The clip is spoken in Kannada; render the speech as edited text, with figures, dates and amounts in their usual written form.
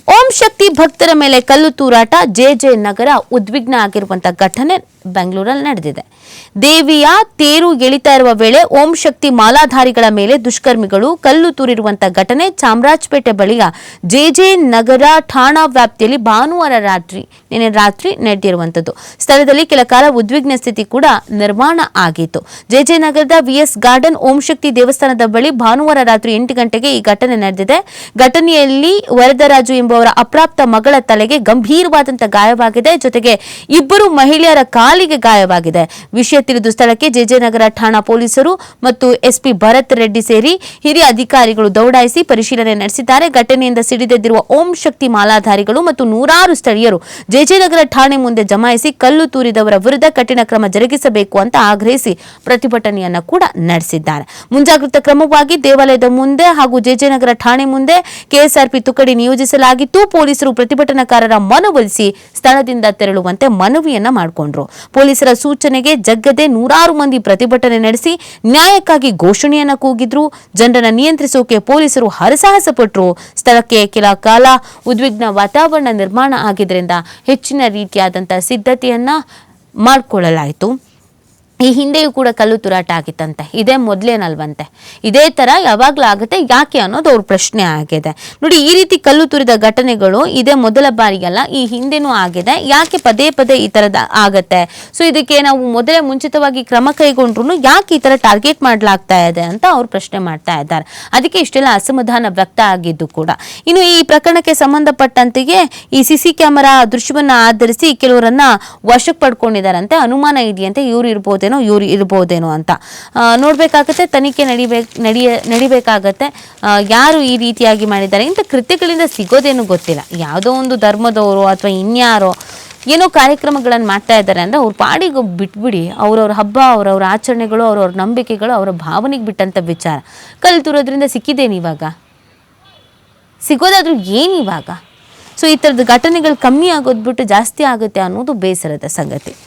ಓಂ ಶಕ್ತಿ ಭಕ್ತರ ಮೇಲೆ ಕಲ್ಲು ತೂರಾಟ ಜೆ ನಗರ ಉದ್ವಿಗ್ನ ಆಗಿರುವಂತಹ ಘಟನೆ ಬೆಂಗಳೂರಲ್ಲಿ ನಡೆದಿದೆ. ದೇವಿಯ ತೇರು ಎಳಿತಾ ಇರುವ ವೇಳೆ ಓಂ ಶಕ್ತಿ ಮಾಲಾಧಾರಿಗಳ ಮೇಲೆ ದುಷ್ಕರ್ಮಿಗಳು ಕಲ್ಲು ತೂರಿರುವಂತಹ ಘಟನೆ ಚಾಮರಾಜಪೇಟೆ ಬಳಿಯ ಜೆ ನಗರ ಠಾಣಾ ವ್ಯಾಪ್ತಿಯಲ್ಲಿ ಭಾನುವಾರ ರಾತ್ರಿ ನಡೆದಿರುವಂತದ್ದು. ಸ್ಥಳದಲ್ಲಿ ಕೆಲ ಕಾಲ ಉದ್ವಿಗ್ನ ಸ್ಥಿತಿ ಕೂಡ ನಿರ್ಮಾಣ ಆಗಿತ್ತು. ಜೆ ನಗರದ ವಿಎಸ್ ಗಾರ್ಡನ್ ಓಂ ಶಕ್ತಿ ದೇವಸ್ಥಾನದ ಬಳಿ ಭಾನುವಾರ ರಾತ್ರಿ 8 ಗಂಟೆಗೆ ಈ ಘಟನೆ ನಡೆದಿದೆ. ಘಟನೆಯಲ್ಲಿ ವರದರಾಜು ಎಂಬುವರ ಅಪ್ರಾಪ್ತ ಮಗಳ ತಲೆಗೆ ಗಂಭೀರವಾದಂತಹ ಗಾಯವಾಗಿದೆ. ಜೊತೆಗೆ ಇಬ್ಬರು ಮಹಿಳೆಯರ ಕಾಲಿಗೆ ಗಾಯವಾಗಿದೆ. ವಿಷಯ ತಿಳಿದು ಸ್ಥಳಕ್ಕೆ ಜೆ ನಗರ ಠಾಣಾ ಪೊಲೀಸರು ಮತ್ತು ಎಸ್ಪಿ ಭರತ್ ರೆಡ್ಡಿ ಸೇರಿ ಹಿರಿಯ ಅಧಿಕಾರಿಗಳು ದೌಡಾಯಿಸಿ ಪರಿಶೀಲನೆ ನಡೆಸಿದ್ದಾರೆ. ಘಟನೆಯಿಂದ ಸಿಡಿದೆದ್ದಿರುವ ಓಂ ಶಕ್ತಿ ಮಾಲಾಧಾರಿಗಳು ಮತ್ತು ನೂರಾರು ಸ್ಥಳೀಯರು ಜೆ ನಗರ ಠಾಣೆ ಮುಂದೆ ಜಮಾಯಿಸಿ ಕಲ್ಲು ತೂರಿದವರ ವಿರುದ್ಧ ಕಠಿಣ ಕ್ರಮ ಜರುಗಿಸಬೇಕು ಅಂತ ಆಗ್ರಹಿಸಿ ಪ್ರತಿಭಟನೆಯನ್ನ ಕೂಡ ನಡೆಸಿದ್ದಾರೆ. ಮುಂಜಾಗ್ರತಾ ಕ್ರಮವಾಗಿ ದೇವಾಲಯದ ಮುಂದೆ ಹಾಗೂ ಜೆ ನಗರ ಠಾಣೆ ಮುಂದೆ ಕೆಎಸ್ಆರ್ಪಿ ತುಕಡಿ ನಿಯೋಜಿಸಲಾಗಿತ್ತು. ಪೊಲೀಸರು ಪ್ರತಿಭಟನಾಕಾರರ ಮನವೊಲಿಸಿ ಸ್ಥಳದಿಂದ ತೆರಳುವಂತೆ ಮನವಿಯನ್ನ ಮಾಡಿಕೊಂಡ್ರು. ಪೊಲೀಸರ ಸೂಚನೆಗೆ ಜಗ್ಗದೆ ನೂರಾರು ಮಂದಿ ಪ್ರತಿಭಟನೆ ನಡೆಸಿ ನ್ಯಾಯಕ್ಕಾಗಿ ಘೋಷಣೆಯನ್ನ ಕೂಗಿದ್ರು. ಜನರನ್ನ ನಿಯಂತ್ರಿಸೋಕೆ ಪೊಲೀಸರು ಹರಸಾಹಸ ಪಟ್ಟರು. ಸ್ಥಳಕ್ಕೆ ಕೆಲ ಕಾಲ ಉದ್ವಿಗ್ನ ವಾತಾವರಣ ನಿರ್ಮಾಣ ಆಗಿದ್ದರಿಂದ ಹೆಚ್ಚಿನ ರೀತಿಯಾದಂತಹ ಸಿದ್ಧತೆಯನ್ನ ಮಾಡಿಕೊಳ್ಳಲಾಯಿತು. ಈ ಹಿಂದೆಯೂ ಕೂಡ ಕಲ್ಲು ತೂರಾಟ ಆಗಿತ್ತಂತೆ, ಇದೇ ಮೊದಲೇನಲ್ವಂತೆ, ಇದೇ ತರ ಯಾವಾಗ್ಲೂ ಆಗುತ್ತೆ ಯಾಕೆ ಅನ್ನೋದು ಅವ್ರ ಪ್ರಶ್ನೆ ಆಗಿದೆ. ನೋಡಿ, ಈ ರೀತಿ ಕಲ್ಲು ತೂರಿದ ಘಟನೆಗಳು ಇದೇ ಮೊದಲ ಬಾರಿಯಲ್ಲ, ಈ ಹಿಂದೆನೂ ಆಗಿದೆ. ಯಾಕೆ ಪದೇ ಪದೇ ಈ ತರದ ಆಗತ್ತೆ? ಸೊ ಇದಕ್ಕೆ ನಾವು ಮೊದಲೇ ಮುಂಚಿತವಾಗಿ ಕ್ರಮ ಕೈಗೊಂಡ್ರು ಯಾಕೆ ಈ ತರ ಟಾರ್ಗೆಟ್ ಮಾಡಲಾಗ್ತಾ ಇದೆ ಅಂತ ಅವ್ರು ಪ್ರಶ್ನೆ ಮಾಡ್ತಾ ಇದ್ದಾರೆ. ಅದಕ್ಕೆ ಇಷ್ಟೆಲ್ಲ ಅಸಮಾಧಾನ ವ್ಯಕ್ತ ಆಗಿದ್ದು ಕೂಡ. ಇನ್ನು ಈ ಪ್ರಕರಣಕ್ಕೆ ಸಂಬಂಧಪಟ್ಟಂತೆಯೇ ಈ ಸಿಸಿ ಕ್ಯಾಮೆರಾ ದೃಶ್ಯವನ್ನ ಆಧರಿಸಿ ಕೆಲವರನ್ನ ವಶಕ್ಕೆ ಪಡ್ಕೊಂಡಿದ್ದಾರಂತೆ. ಅನುಮಾನ ಇದೆಯಂತೆ ಇವ್ರು ಇರ್ಬೋದೇನೋ ಅಂತ ನೋಡ್ಬೇಕಾಗತ್ತೆ. ತನಿಖೆ ನಡಿಬೇಕಾಗತ್ತೆ. ಯಾರು ಈ ರೀತಿಯಾಗಿ ಮಾಡಿದ್ದಾರೆ ಇಂಥ ಕೃತ್ಯಗಳಿಂದ ಸಿಗೋದೇನು ಗೊತ್ತಿಲ್ಲ. ಯಾವುದೋ ಒಂದು ಧರ್ಮದವರು ಅಥವಾ ಇನ್ಯಾರೋ ಏನೋ ಕಾರ್ಯಕ್ರಮಗಳನ್ನು ಮಾಡ್ತಾ ಇದ್ದಾರೆ ಅಂದ್ರೆ ಅವ್ರ ಪಾಡಿಗೆ ಬಿಟ್ಬಿಡಿ. ಅವ್ರವ್ರ ಹಬ್ಬ, ಅವ್ರವ್ರ ಆಚರಣೆಗಳು, ಅವ್ರವ್ರ ನಂಬಿಕೆಗಳು, ಅವರ ಭಾವನೆಗೆ ಬಿಟ್ಟಂತ ವಿಚಾರ. ಕಲ್ಲು ತೂರೋದ್ರಿಂದ ಸಿಕ್ಕಿದೇನಿವಾಗ? ಸಿಗೋದಾದ್ರೂ ಏನಿವಾಗ? ಸೊ ಈ ಥರದ ಘಟನೆಗಳು ಕಮ್ಮಿ ಆಗೋದ್ಬಿಟ್ಟು ಜಾಸ್ತಿ ಆಗುತ್ತೆ ಅನ್ನೋದು ಬೇಸರದ ಸಂಗತಿ.